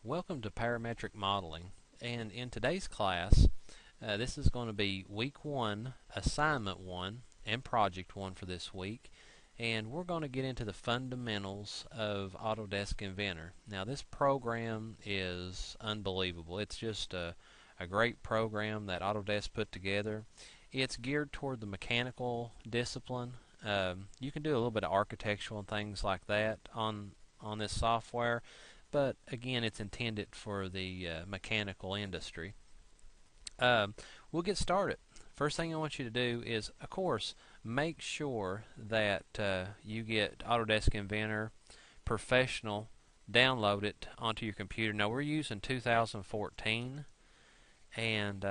Welcome to Parametric Modeling, and in today's class this is going to be week 1, assignment 1, and project 1 for this week, and we're going to get into the fundamentals of Autodesk Inventor. Now this program is unbelievable. It's just a great program that Autodesk put together. It's geared toward the mechanical discipline. You can do a little bit of architectural and things like that on this software, but again, it's intended for the mechanical industry. We'll get started. First thing I want you to do is, of course, make sure that you get Autodesk Inventor Professional downloaded onto your computer. Now, we're using 2014, and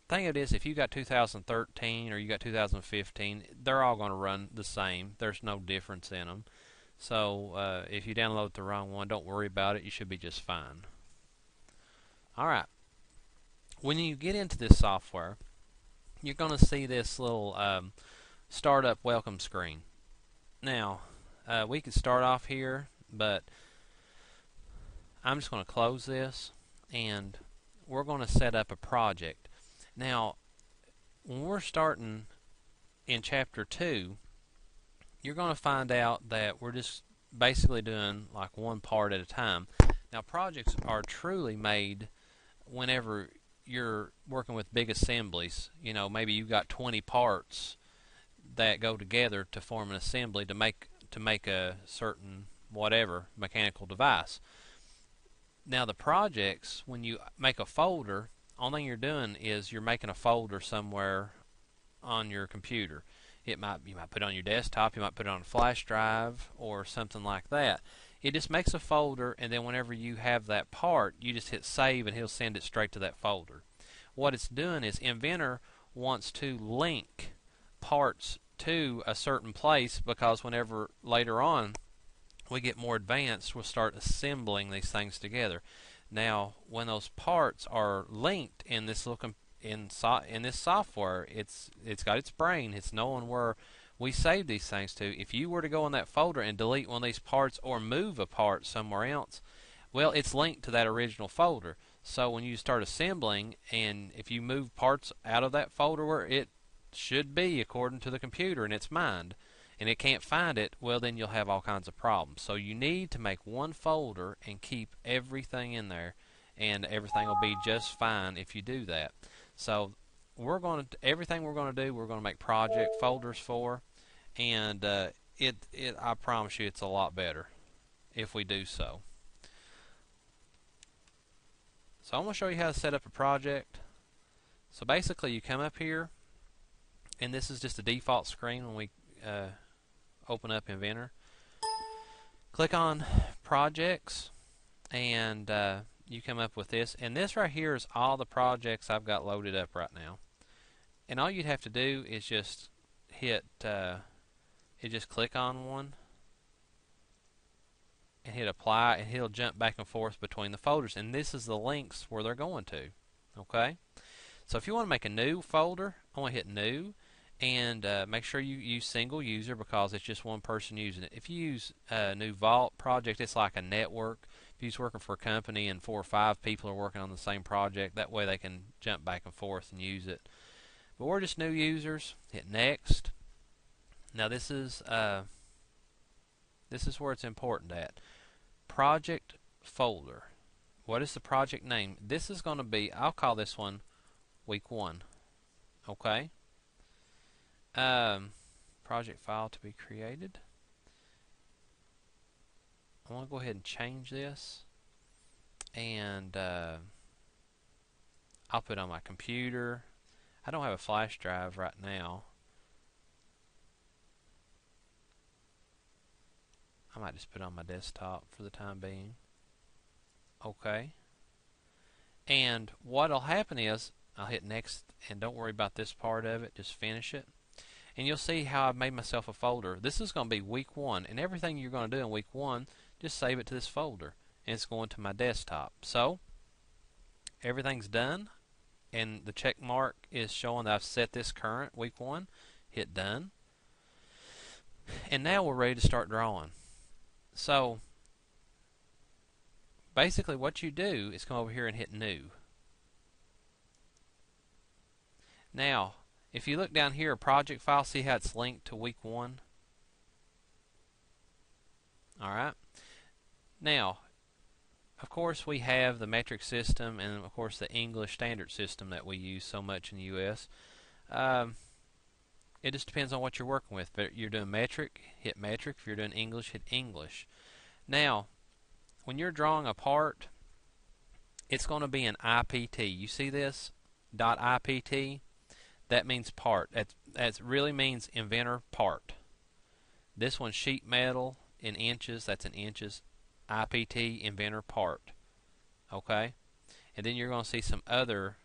thing of it is, if you got 2013 or you got 2015, they're all going to run the same. There's no difference in them. So if you download the wrong one, don't worry about it. You should be just fine. Alright. When you get into this software, you're going to see this little startup welcome screen. Now, we could start off here, but I'm just going to close this, and we're going to set up a project. Now, when we're starting in Chapter 2, you're going to find out that we're just basically doing like one part at a time. Now, projects are truly made whenever you're working with big assemblies. You know, maybe you've got 20 parts that go together to form an assembly to make a certain whatever mechanical device. Now, the projects, when you make a folder, only thing you're doing is you're making a folder somewhere on your computer. You might put it on your desktop, you might put it on a flash drive or something like that. It just makes a folder, and then whenever you have that part, you just hit save and he'll send it straight to that folder. What it's doing is Inventor wants to link parts to a certain place, because whenever later on we get more advanced, we'll start assembling these things together. Now, when those parts are linked in this little in this software, it's got its brain. It's knowing where we save these things to. If you were to go in that folder and delete one of these parts or move a part somewhere else, well, it's linked to that original folder. So when you start assembling, and if you move parts out of that folder where it should be according to the computer in its mind, and it can't find it, well, then you'll have all kinds of problems. So you need to make one folder and keep everything in there, and everything will be just fine if you do that. So everything we're going to do, we're going to make project folders for, and I promise you it's a lot better if we do so. So I'm going to show you how to set up a project. So basically, you come up here, and this is just a default screen when we open up Inventor. Click on Projects, and you come up with this, and this right here is all the projects I've got loaded up right now. And all you'd have to do is just hit just click on one and hit apply, and he'll jump back and forth between the folders, and this is the links where they're going to. Okay, so if you want to make a new folder, I want to hit new, and make sure you use single user, because it's just one person using it. If you use a new Vault project, it's like a network. If you're working for a company and 4 or 5 people are working on the same project, that way they can jump back and forth and use it. But we're just new users. Hit next. Now this is where it's important at. Project folder. What is the project name? This is going to be, I'll call this one week 1. Okay. Project file to be created. I want to go ahead and change this, and I'll put it on my computer. I don't have a flash drive right now. I might just put it on my desktop for the time being. Okay. And what'll happen is I'll hit next, and don't worry about this part of it, just finish it. And you'll see how I've made myself a folder. This is going to be week 1, and everything you're going to do in week 1, just save it to this folder, and it's going to my desktop. So everything's done, and the check mark is showing that I've set this current week 1. Hit done, and now we're ready to start drawing. So basically what you do is come over here and hit New. Now, if you look down here, project file, see how it's linked to week 1? Alright. Now, of course, we have the metric system and, of course, the English standard system that we use so much in the U.S. It just depends on what you're working with. But you're doing metric, hit metric. If you're doing English, hit English. Now, when you're drawing a part, it's going to be an IPT. You see this? .IPT? That means part. That really means inventor part. This one's sheet metal in inches. That's in inches. IPT, inventor part. Okay? And then you're going to see some other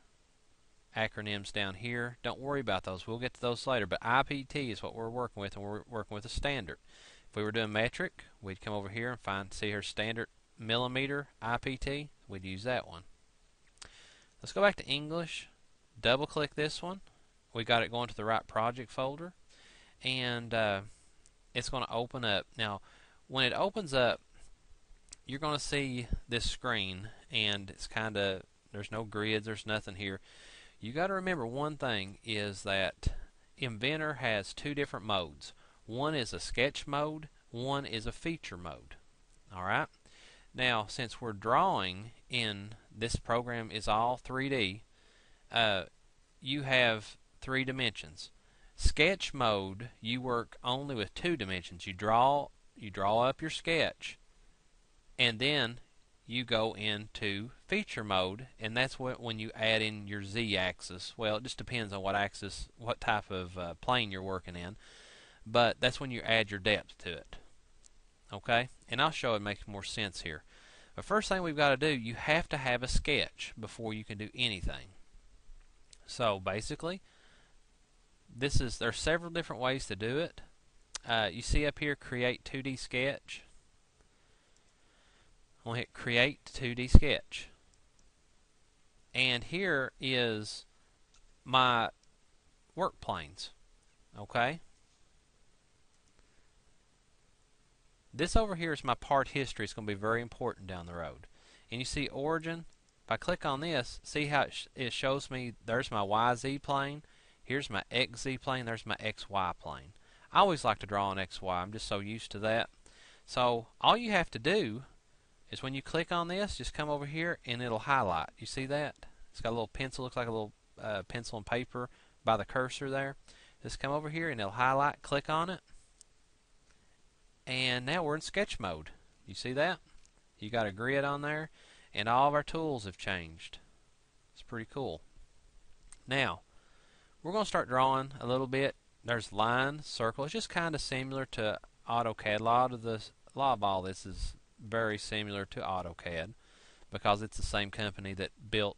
acronyms down here. Don't worry about those. We'll get to those later. But IPT is what we're working with, and we're working with a standard. If we were doing metric, we'd come over here and see here standard millimeter IPT. We'd use that one. Let's go back to English. Double click this one. We got it going to the right project folder, and it's going to open up. Now, when it opens up, you're going to see this screen, and it's kind of, there's no grids, there's nothing here. You got to remember one thing is that Inventor has 2 different modes. One is a sketch mode, one is a feature mode. Alright? Now, since we're drawing in, this program is all 3D, you have 3 dimensions. Sketch mode, you work only with 2 dimensions. You draw up your sketch, and then you go into feature mode, and that's when you add in your z-axis. Well, it just depends on what axis, what type of plane you're working in, but that's when you add your depth to it. Okay? And I'll show it makes more sense here. But first thing we've got to do, you have to have a sketch before you can do anything. So basically, there's several different ways to do it. You see up here, create 2D sketch. I'm going to hit create 2D sketch. And here is my work planes. Okay? This over here is my part history. It's going to be very important down the road. And you see origin. If I click on this, see how it shows me there's my YZ plane. Here's my XZ plane. There's my XY plane. I always like to draw on XY. I'm just so used to that. So all you have to do is when you click on this, just come over here and it'll highlight. You see that? It's got a little pencil. Looks like a little pencil and paper by the cursor there. Just come over here and it'll highlight. Click on it. And now we're in sketch mode. You see that? You got a grid on there. And all of our tools have changed. It's pretty cool. Now, we're going to start drawing a little bit. There's line, circle. It's just kind of similar to AutoCAD. A lot of all this is very similar to AutoCAD because it's the same company that built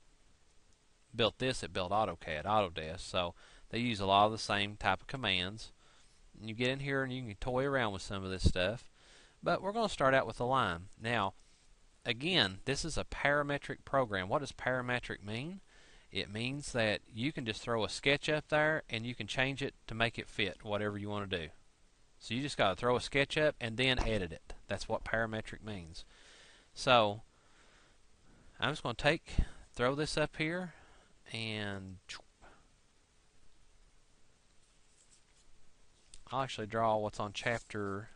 this. It built AutoCAD, Autodesk. So they use a lot of the same type of commands. You get in here and you can toy around with some of this stuff. But we're going to start out with a line. Now, again, this is a parametric program. What does parametric mean? It means that you can just throw a sketch up there and you can change it to make it fit whatever you want to do. So you just got to throw a sketch up and then edit it. That's what parametric means. So I'm just going to throw this up here, and I'll actually draw what's on chapter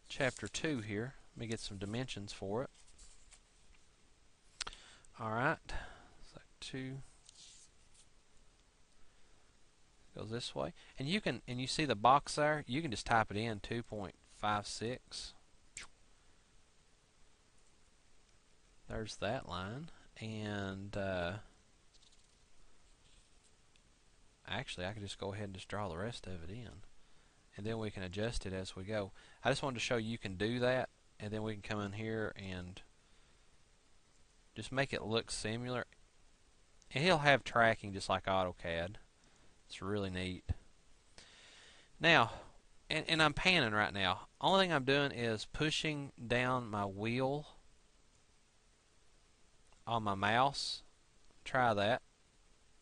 2 here. Let me get some dimensions for it. Alright, so 2 goes this way. And you see the box there, you can just type it in 2.56. There's that line. And actually I could just go ahead and just draw the rest of it in. And then we can adjust it as we go. I just wanted to show you can do that, and then we can come in here and just make it look similar. And he'll have tracking just like AutoCAD. It's really neat. Now, and I'm panning right now. Only thing I'm doing is pushing down my wheel on my mouse. Try that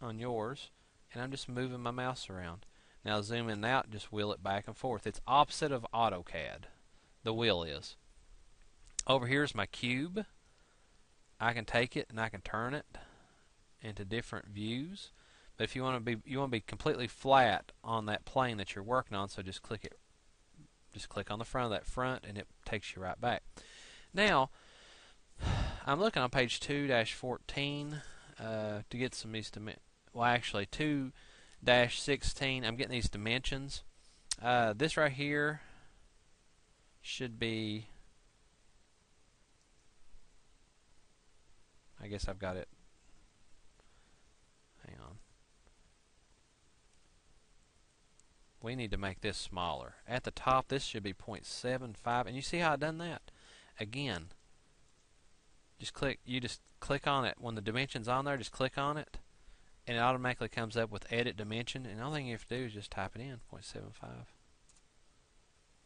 on yours. And I'm just moving my mouse around. Now zooming out, just wheel it back and forth. It's opposite of AutoCAD. The wheel is. Over here is my cube. I can take it and I can turn it into different views. But if you want to be completely flat on that plane that you're working on, so just click on the front of that front and it takes you right back. Now, I'm looking on page 2-14 to get some of these dimensions. Well, actually 2-16. I'm getting these dimensions. This right here should be, I guess I've got it. Hang on. We need to make this smaller. At the top, this should be 0.75. And you see how I've done that? Again, you just click on it. When the dimension's on there, just click on it, and it automatically comes up with edit dimension. And the only thing you have to do is just type it in, 0.75.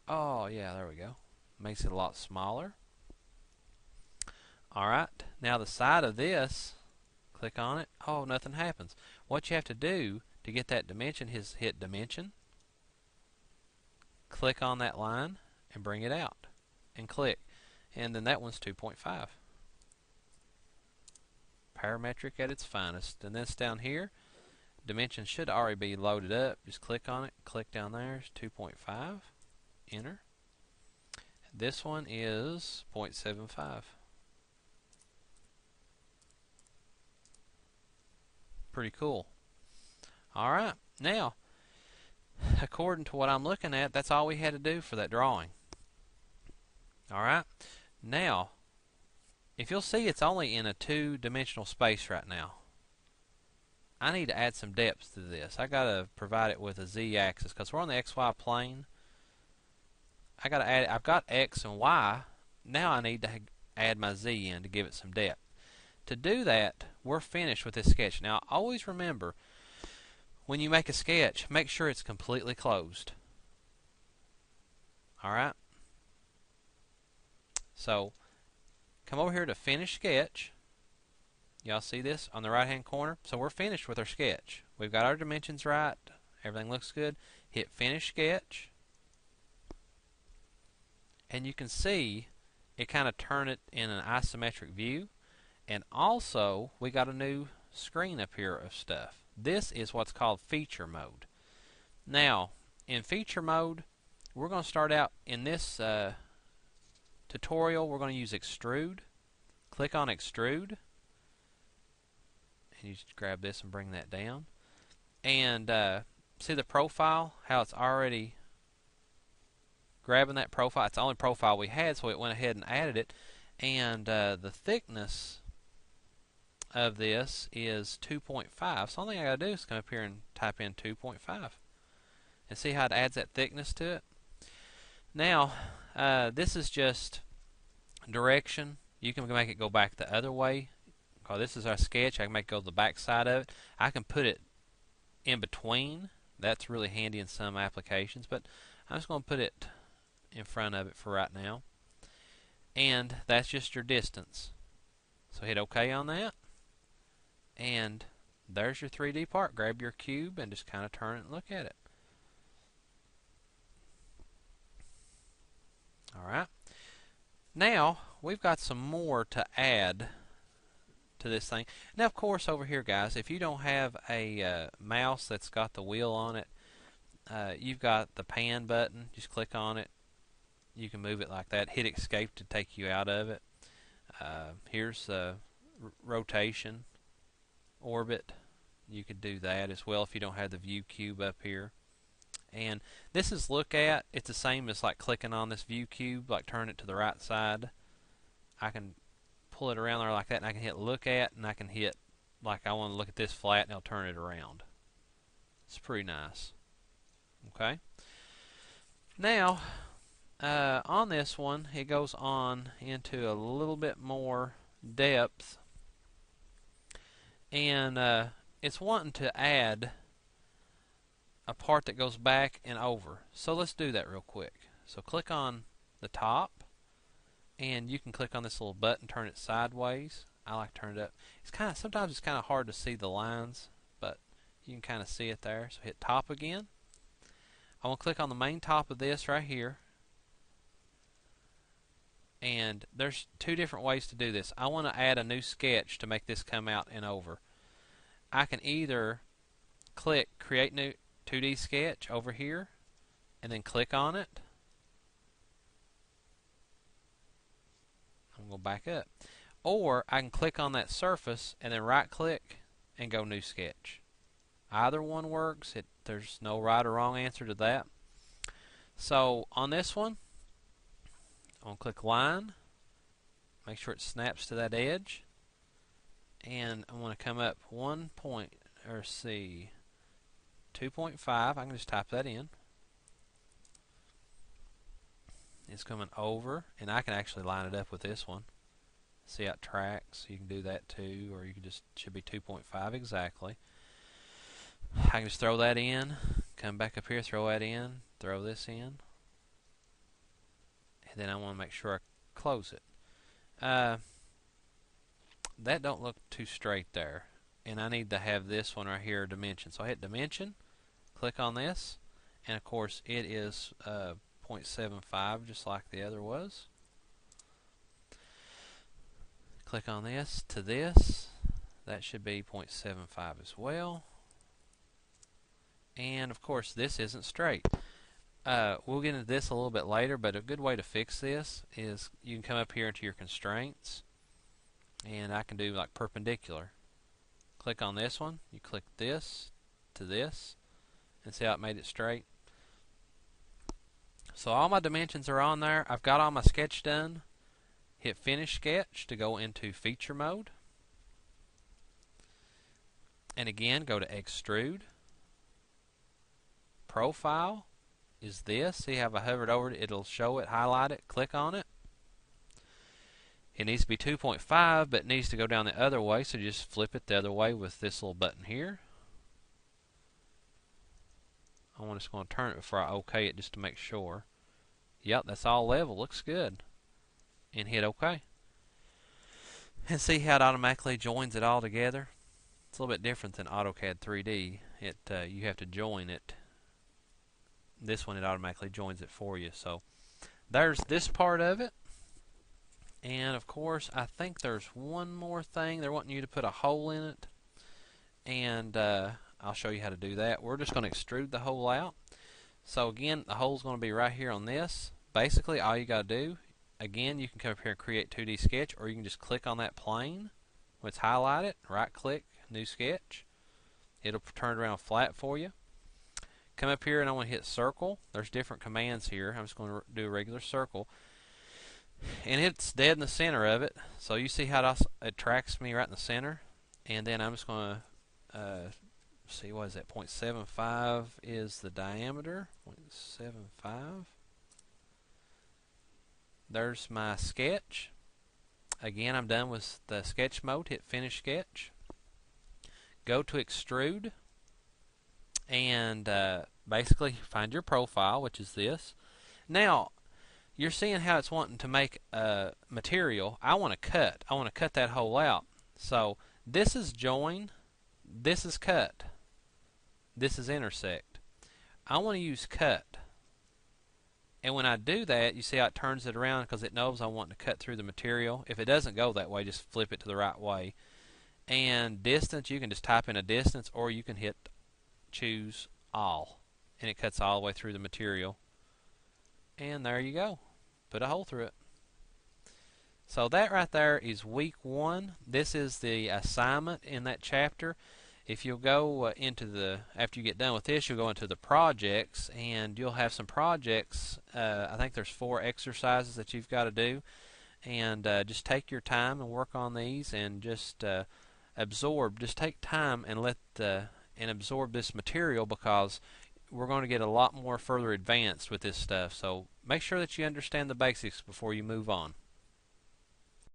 Oh, yeah, there we go. Makes it a lot smaller. Alright, now the side of this, click on it. Oh, nothing happens. What you have to do to get that dimension is hit dimension, click on that line, and bring it out. And click. And then that one's 2.5. Parametric at its finest. And this down here, dimensions should already be loaded up. Just click on it, click down there, it's 2.5. Enter. This one is 0.75. Pretty cool. Alright, now, according to what I'm looking at, that's all we had to do for that drawing. Alright, now, if you'll see, it's only in a two-dimensional space right now. I need to add some depth to this. I got to provide it with a z-axis because we're on the xy plane. I got to add. I've got x and y. Now I need to add my z in to give it some depth. To do that, we're finished with this sketch. Now, always remember, when you make a sketch, make sure it's completely closed. Alright? So, come over here to Finish Sketch. Y'all see this on the right-hand corner? So we're finished with our sketch. We've got our dimensions right. Everything looks good. Hit Finish Sketch. And you can see it kind of turned it in an isometric view. And also, we got a new screen up here of stuff. This is what's called feature mode. Now, in feature mode, we're going to start out in this tutorial. We're going to use extrude. Click on extrude. And you just grab this and bring that down. And see the profile, how it's already grabbing that profile. It's the only profile we had, so it went ahead and added it. And the thickness of this is 2.5. So the only thing I got to do is come up here and type in 2.5. And see how it adds that thickness to it? Now, this is just direction. You can make it go back the other way. Because this is our sketch, I can make it go to the back side of it. I can put it in between. That's really handy in some applications. But I'm just going to put it in front of it for right now. And that's just your distance. So hit OK on that. And there's your 3D part. Grab your cube and just kind of turn it and look at it. Alright. Now, we've got some more to add to this thing. Now, of course, over here, guys, if you don't have a mouse that's got the wheel on it, you've got the pan button. Just click on it. You can move it like that. Hit escape to take you out of it. Here's rotation, orbit. You could do that as well if you don't have the view cube up here. And this is look at. It's the same as like clicking on this view cube, like turn it to the right side. I can pull it around there like that, and I can hit look at, and I can hit like I want to look at this flat, and it'll turn it around. It's pretty nice. Okay. Now, on this one, it goes on into a little bit more depth, and it's wanting to add a part that goes back and over. So let's do that real quick. So click on the top, and you can click on this little button, turn it sideways. I like to turn it up. It's sometimes it's kind of hard to see the lines, but you can kind of see it there. So hit top again. I want to click on the main top of this right here, And there's two different ways to do this. I want to add a new sketch to make this come out and over. I can either click Create New 2D Sketch over here and then click on it. I'm going to go back up. Or I can click on that surface and then right click and go New Sketch. Either one works. There's no right or wrong answer to that. So on this one, I'm going to click Line, make sure it snaps to that edge, and I'm going to come up 2.5. I can just type that in. It's coming over, and I can actually line it up with this one. See how it tracks. You can do that too, or you can just, should be 2.5 exactly. I can just throw that in, come back up here, throw that in, throw this in, and then I want to make sure I close it. That don't look too straight there, and I need to have this one right here, dimension. So I hit dimension, click on this, and of course it is 0.75 just like the other was. Click on this to this, that should be 0.75 as well. And of course this isn't straight. We'll get into this a little bit later, but a good way to fix this is you can come up here into your constraints, and I can do like perpendicular. Click on this one, you click this to this, and see how it made it straight. So all my dimensions are on there. I've got all my sketch done. Hit Finish Sketch to go into feature mode. And again, go to Extrude. Profile is this. See how if I hovered over it, it'll show it, highlight it, click on it. It needs to be 2.5, but it needs to go down the other way, so just flip it the other way with this little button here. I'm just going to turn it before I OK it just to make sure. Yep, that's all level. Looks good. And hit OK. And see how it automatically joins it all together? It's a little bit different than AutoCAD 3D. You have to join it. This one, it automatically joins it for you. So there's this part of it. And of course, I think there's one more thing. They're wanting you to put a hole in it. And I'll show you how to do that. We're just going to extrude the hole out. So again, the hole's going to be right here on this. Basically, all you got to do, again, you can come up here and create 2D sketch, or you can just click on that plane when it's highlighted, right click, new sketch. It'll turn it around flat for you. Come up here and I want to hit circle. There's different commands here. I'm just going to do a regular circle. And it's dead in the center of it. So you see how it tracks me right in the center. And then I'm just going to see, what is that? 0.75 is the diameter. 0.75. There's my sketch. Again, I'm done with the sketch mode. Hit Finish Sketch. Go to Extrude. And basically find your profile, which is this. Now, you're seeing how it's wanting to make a material. I want to cut. I want to cut that hole out. So this is join. This is cut. This is intersect. I want to use cut. And when I do that, you see how it turns it around because it knows I want to cut through the material. If it doesn't go that way, just flip it to the right way. And distance, you can just type in a distance, or you can hit choose all. And it cuts all the way through the material. And there you go. Put a hole through it. So that right there is week 1. This is the assignment in that chapter. If you'll go after you get done with this, you'll go into the projects, and you'll have some projects. I think there's 4 exercises that you've got to do, and just take your time and work on these, and just absorb. Just take time and and absorb this material, because we're going to get a lot more further advanced with this stuff. So make sure that you understand the basics before you move on.